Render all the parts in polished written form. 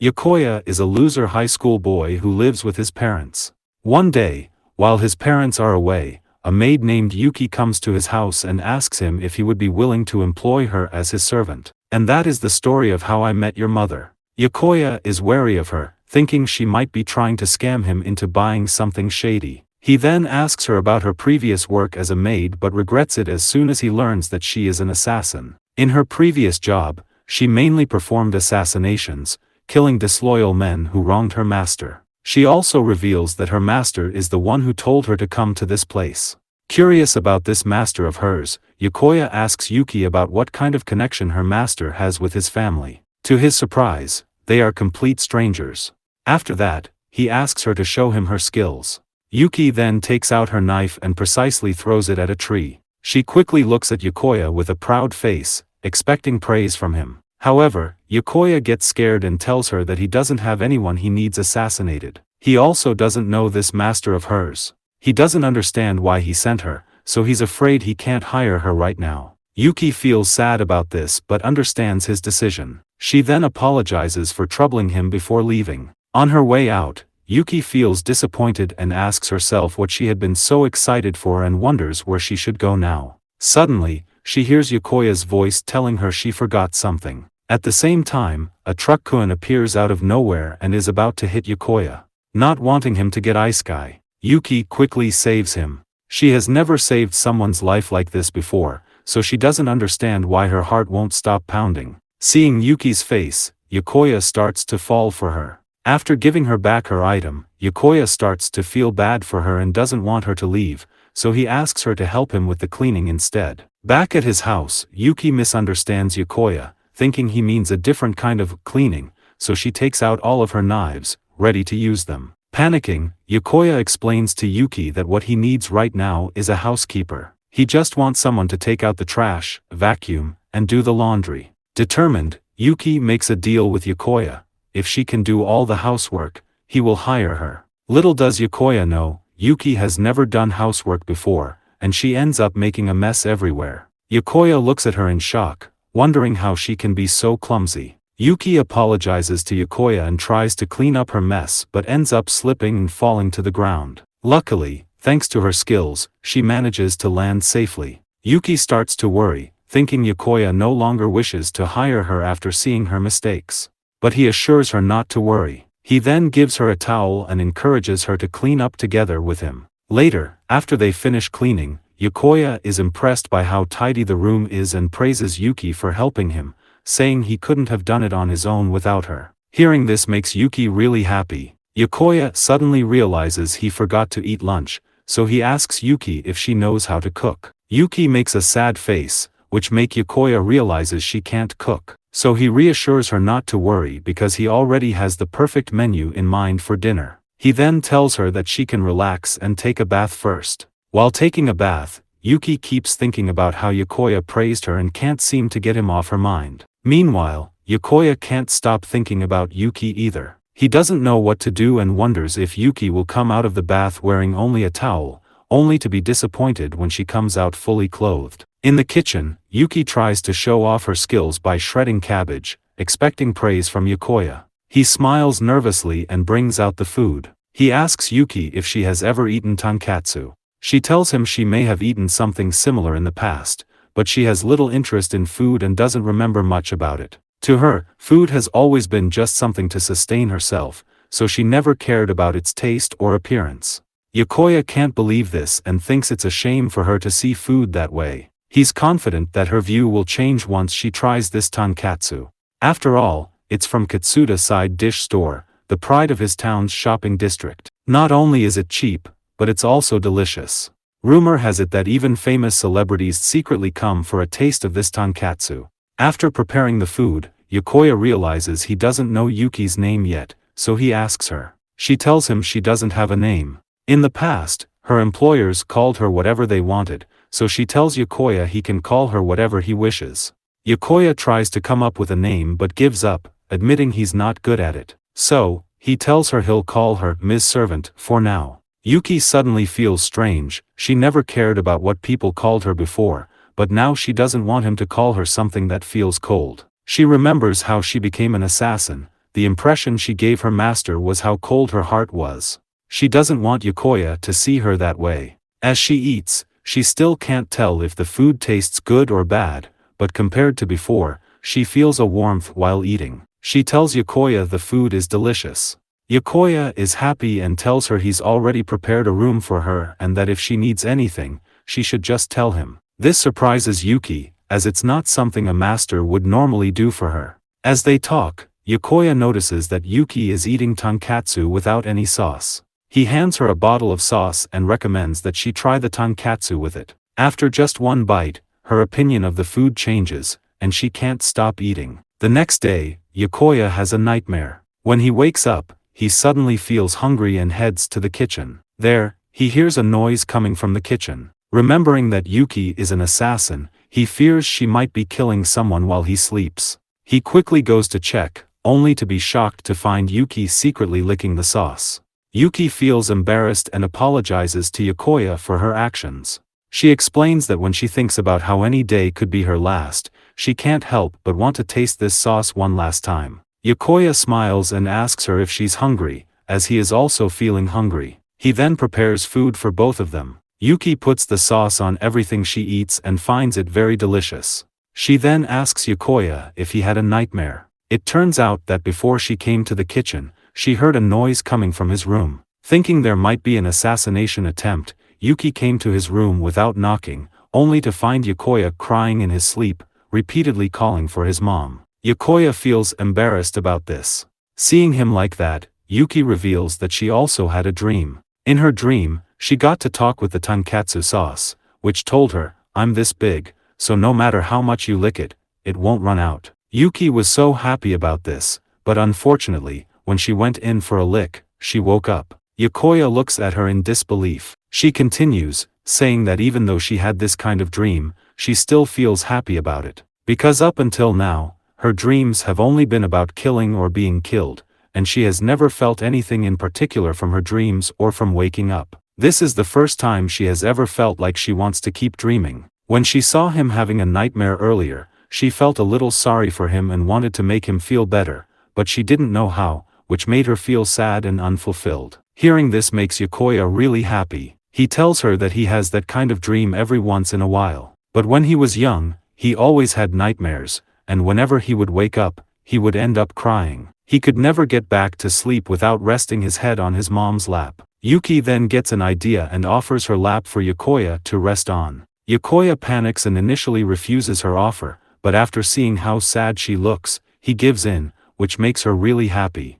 Yokoya is a loser high school boy who lives with his parents. One day, while his parents are away, a maid named Yuki comes to his house and asks him if he would be willing to employ her as his servant. And that is the story of How I Met Your Mother. Yokoya is wary of her, thinking she might be trying to scam him into buying something shady. He then asks her about her previous work as a maid but regrets it as soon as he learns that she is an assassin. In her previous job, she mainly performed assassinations, killing disloyal men who wronged her master. She also reveals that her master is the one who told her to come to this place. Curious about this master of hers, Yokoya asks Yuki about what kind of connection her master has with his family. To his surprise, they are complete strangers. After that, he asks her to show him her skills. Yuki then takes out her knife and precisely throws it at a tree. She quickly looks at Yokoya with a proud face, expecting praise from him. However, Yokoya gets scared and tells her that he doesn't have anyone he needs assassinated. He also doesn't know this master of hers. He doesn't understand why he sent her, so he's afraid he can't hire her right now. Yuki feels sad about this but understands his decision. She then apologizes for troubling him before leaving. On her way out, Yuki feels disappointed and asks herself what she had been so excited for and wonders where she should go now. Suddenly, she hears Yokoya's voice telling her she forgot something. At the same time, a truck-kun appears out of nowhere and is about to hit Yokoya. Not wanting him to get ice guy, Yuki quickly saves him. She has never saved someone's life like this before, so she doesn't understand why her heart won't stop pounding. Seeing Yuki's face, Yokoya starts to fall for her. After giving her back her item, Yokoya starts to feel bad for her and doesn't want her to leave, so he asks her to help him with the cleaning instead. Back at his house, Yuki misunderstands Yokoya, thinking he means a different kind of cleaning, so she takes out all of her knives, ready to use them. Panicking, Yokoya explains to Yuki that what he needs right now is a housekeeper. He just wants someone to take out the trash, vacuum, and do the laundry. Determined, Yuki makes a deal with Yokoya. If she can do all the housework, he will hire her. Little does Yokoya know, Yuki has never done housework before, and she ends up making a mess everywhere. Yokoya looks at her in shock, wondering how she can be so clumsy. Yuki apologizes to Yokoya and tries to clean up her mess but ends up slipping and falling to the ground. Luckily, thanks to her skills, she manages to land safely. Yuki starts to worry, thinking Yokoya no longer wishes to hire her after seeing her mistakes. But he assures her not to worry. He then gives her a towel and encourages her to clean up together with him. Later, after they finish cleaning, Yokoya is impressed by how tidy the room is and praises Yuki for helping him, saying he couldn't have done it on his own without her. Hearing this makes Yuki really happy. Yokoya suddenly realizes he forgot to eat lunch, so he asks Yuki if she knows how to cook. Yuki makes a sad face, which makes Yokoya realizes she can't cook. So he reassures her not to worry because he already has the perfect menu in mind for dinner. He then tells her that she can relax and take a bath first. While taking a bath, Yuki keeps thinking about how Yokoya praised her and can't seem to get him off her mind. Meanwhile, Yokoya can't stop thinking about Yuki either. He doesn't know what to do and wonders if Yuki will come out of the bath wearing only a towel, only to be disappointed when she comes out fully clothed. In the kitchen, Yuki tries to show off her skills by shredding cabbage, expecting praise from Yokoya. He smiles nervously and brings out the food. He asks Yuki if she has ever eaten tonkatsu. She tells him she may have eaten something similar in the past, but she has little interest in food and doesn't remember much about it. To her, food has always been just something to sustain herself, so she never cared about its taste or appearance. Yokoya can't believe this and thinks it's a shame for her to see food that way. He's confident that her view will change once she tries this tonkatsu. After all, it's from Katsuta Side Dish Store, the pride of his town's shopping district. Not only is it cheap, but it's also delicious. Rumor has it that even famous celebrities secretly come for a taste of this tonkatsu. After preparing the food, Yokoya realizes he doesn't know Yuki's name yet, so he asks her. She tells him she doesn't have a name. In the past, her employers called her whatever they wanted, so she tells Yokoya he can call her whatever he wishes. Yokoya tries to come up with a name but gives up, admitting he's not good at it. So, he tells her he'll call her Ms. Servant for now. Yuki suddenly feels strange. She never cared about what people called her before, but now she doesn't want him to call her something that feels cold. She remembers how she became an assassin, the impression she gave her master was how cold her heart was. She doesn't want Yokoya to see her that way. As she eats, she still can't tell if the food tastes good or bad, but compared to before, she feels a warmth while eating. She tells Yokoya the food is delicious. Yokoya is happy and tells her he's already prepared a room for her and that if she needs anything, she should just tell him. This surprises Yuki, as it's not something a master would normally do for her. As they talk, Yokoya notices that Yuki is eating tonkatsu without any sauce. He hands her a bottle of sauce and recommends that she try the tonkatsu with it. After just one bite, her opinion of the food changes, and she can't stop eating. The next day, Yokoya has a nightmare. When he wakes up, he suddenly feels hungry and heads to the kitchen. There, he hears a noise coming from the kitchen. Remembering that Yuki is an assassin, he fears she might be killing someone while he sleeps. He quickly goes to check, only to be shocked to find Yuki secretly licking the sauce. Yuki feels embarrassed and apologizes to Yokoya for her actions. She explains that when she thinks about how any day could be her last, she can't help but want to taste this sauce one last time. Yokoya smiles and asks her if she's hungry, as he is also feeling hungry. He then prepares food for both of them. Yuki puts the sauce on everything she eats and finds it very delicious. She then asks Yokoya if he had a nightmare. It turns out that before she came to the kitchen, she heard a noise coming from his room. Thinking there might be an assassination attempt, Yuki came to his room without knocking, only to find Yokoya crying in his sleep, repeatedly calling for his mom. Yokoya feels embarrassed about this. Seeing him like that, Yuki reveals that she also had a dream. In her dream, she got to talk with the tonkatsu sauce, which told her, "I'm this big, so no matter how much you lick it, it won't run out." Yuki was so happy about this, but unfortunately, when she went in for a lick, she woke up. Yokoya looks at her in disbelief. She continues, saying that even though she had this kind of dream, she still feels happy about it. Because up until now, her dreams have only been about killing or being killed, and she has never felt anything in particular from her dreams or from waking up. This is the first time she has ever felt like she wants to keep dreaming. When she saw him having a nightmare earlier, she felt a little sorry for him and wanted to make him feel better, but she didn't know how, which made her feel sad and unfulfilled. Hearing this makes Yokoya really happy. He tells her that he has that kind of dream every once in a while. But when he was young, he always had nightmares, and whenever he would wake up, he would end up crying. He could never get back to sleep without resting his head on his mom's lap. Yuki then gets an idea and offers her lap for Yokoya to rest on. Yokoya panics and initially refuses her offer, but after seeing how sad she looks, he gives in, which makes her really happy.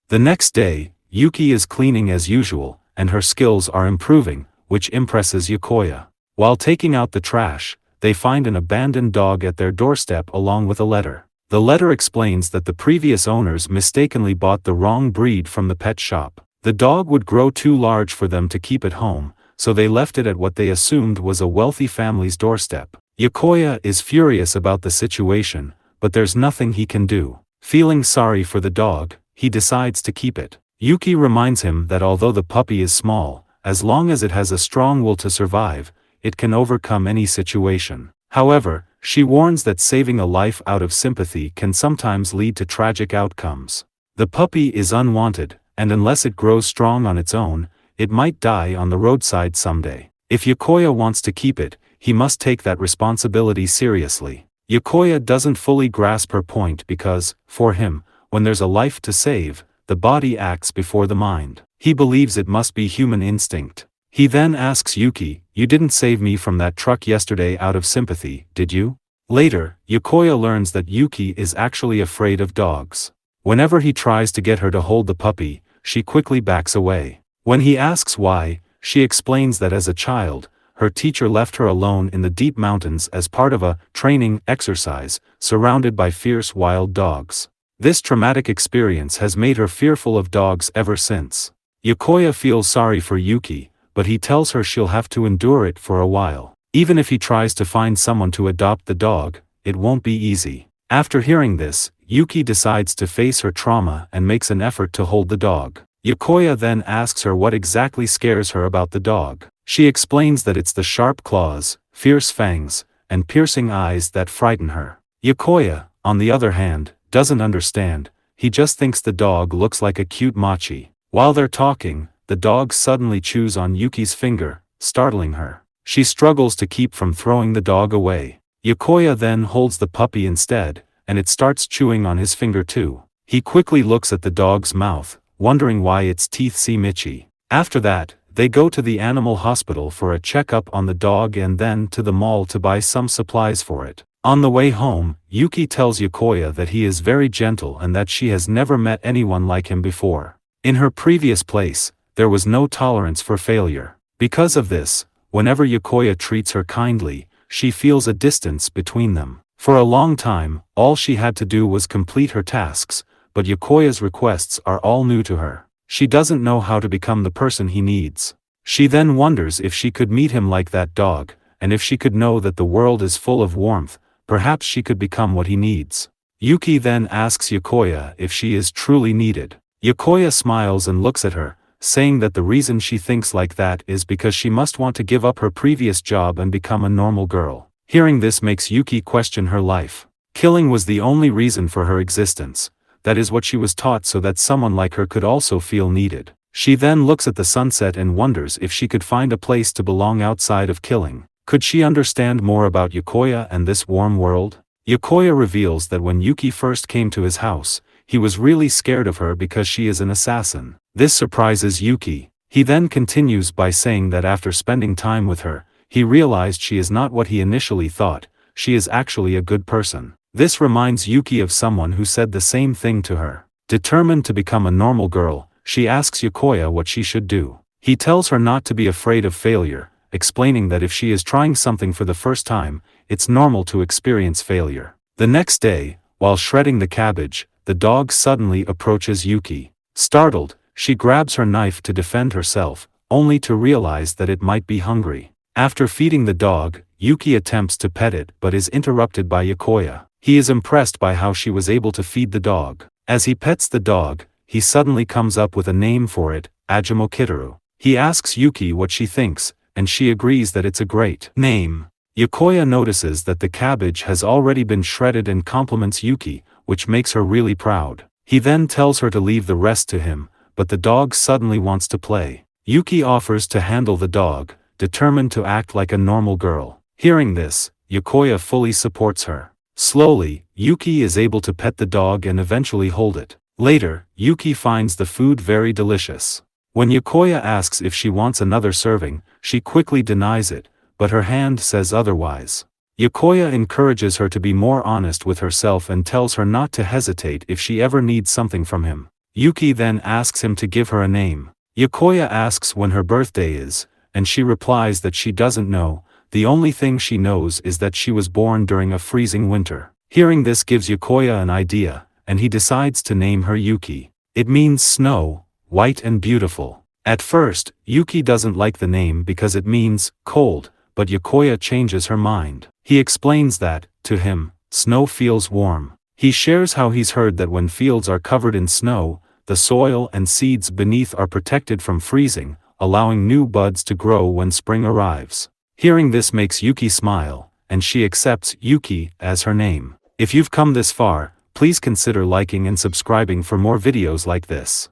The next day, Yuki is cleaning as usual, and her skills are improving, which impresses Yokoya. While taking out the trash, they find an abandoned dog at their doorstep along with a letter. The letter explains that the previous owners mistakenly bought the wrong breed from the pet shop. The dog would grow too large for them to keep at home, so they left it at what they assumed was a wealthy family's doorstep. Yokoya is furious about the situation, but there's nothing he can do. Feeling sorry for the dog, he decides to keep it. Yuki reminds him that although the puppy is small, as long as it has a strong will to survive, it can overcome any situation. However, she warns that saving a life out of sympathy can sometimes lead to tragic outcomes. The puppy is unwanted, and unless it grows strong on its own, it might die on the roadside someday. If Yokoya wants to keep it, he must take that responsibility seriously. Yokoya doesn't fully grasp her point because, for him, when there's a life to save, the body acts before the mind. He believes it must be human instinct. He then asks Yuki, "You didn't save me from that truck yesterday out of sympathy, did you?" Later, Yokoya learns that Yuki is actually afraid of dogs. Whenever he tries to get her to hold the puppy, she quickly backs away. When he asks why, she explains that as a child, her teacher left her alone in the deep mountains as part of a training exercise, surrounded by fierce wild dogs. This traumatic experience has made her fearful of dogs ever since. Yokoya feels sorry for Yuki, but he tells her she'll have to endure it for a while. Even if he tries to find someone to adopt the dog, it won't be easy. After hearing this, Yuki decides to face her trauma and makes an effort to hold the dog. Yokoya then asks her what exactly scares her about the dog. She explains that it's the sharp claws, fierce fangs, and piercing eyes that frighten her. Yokoya, on the other hand, doesn't understand, he just thinks the dog looks like a cute machi. While they're talking, the dog suddenly chews on Yuki's finger, startling her. She struggles to keep from throwing the dog away. Yokoya then holds the puppy instead, and it starts chewing on his finger too. He quickly looks at the dog's mouth, wondering why its teeth seem itchy. After that, they go to the animal hospital for a checkup on the dog and then to the mall to buy some supplies for it. On the way home, Yuki tells Yokoya that he is very gentle and that she has never met anyone like him before. In her previous place, there was no tolerance for failure. Because of this, whenever Yokoya treats her kindly, she feels a distance between them. For a long time, all she had to do was complete her tasks, but Yokoya's requests are all new to her. She doesn't know how to become the person he needs. She then wonders if she could meet him like that dog, and if she could know that the world is full of warmth, perhaps she could become what he needs. Yuki then asks Yokoya if she is truly needed. Yokoya smiles and looks at her, saying that the reason she thinks like that is because she must want to give up her previous job and become a normal girl. Hearing this makes Yuki question her life. Killing was the only reason for her existence. That is what she was taught so that someone like her could also feel needed. She then looks at the sunset and wonders if she could find a place to belong outside of killing. Could she understand more about Yokoya and this warm world? Yokoya reveals that when Yuki first came to his house, he was really scared of her because she is an assassin. This surprises Yuki. He then continues by saying that after spending time with her, he realized she is not what he initially thought, she is actually a good person. This reminds Yuki of someone who said the same thing to her. Determined to become a normal girl, she asks Yokoya what she should do. He tells her not to be afraid of failure, explaining that if she is trying something for the first time, it's normal to experience failure. The next day, while shredding the cabbage, the dog suddenly approaches Yuki. Startled, she grabs her knife to defend herself, only to realize that it might be hungry. After feeding the dog, Yuki attempts to pet it but is interrupted by Yokoya. He is impressed by how she was able to feed the dog. As he pets the dog, he suddenly comes up with a name for it, Ajimo Kitaru. He asks Yuki what she thinks, and she agrees that it's a great name. Yokoya notices that the cabbage has already been shredded and compliments Yuki, which makes her really proud. He then tells her to leave the rest to him, but the dog suddenly wants to play. Yuki offers to handle the dog, determined to act like a normal girl. Hearing this, Yokoya fully supports her. Slowly, Yuki is able to pet the dog and eventually hold it. Later, Yuki finds the food very delicious. When Yokoya asks if she wants another serving, she quickly denies it, but her hand says otherwise. Yokoya encourages her to be more honest with herself and tells her not to hesitate if she ever needs something from him. Yuki then asks him to give her a name. Yokoya asks when her birthday is, and she replies that she doesn't know. The only thing she knows is that she was born during a freezing winter. Hearing this gives Yokoya an idea, and he decides to name her Yuki. It means snow, white and beautiful. At first, Yuki doesn't like the name because it means cold, but Yokoya changes her mind. He explains that, to him, snow feels warm. He shares how he's heard that when fields are covered in snow, the soil and seeds beneath are protected from freezing, allowing new buds to grow when spring arrives. Hearing this makes Yuki smile, and she accepts Yuki as her name. If you've come this far, please consider liking and subscribing for more videos like this.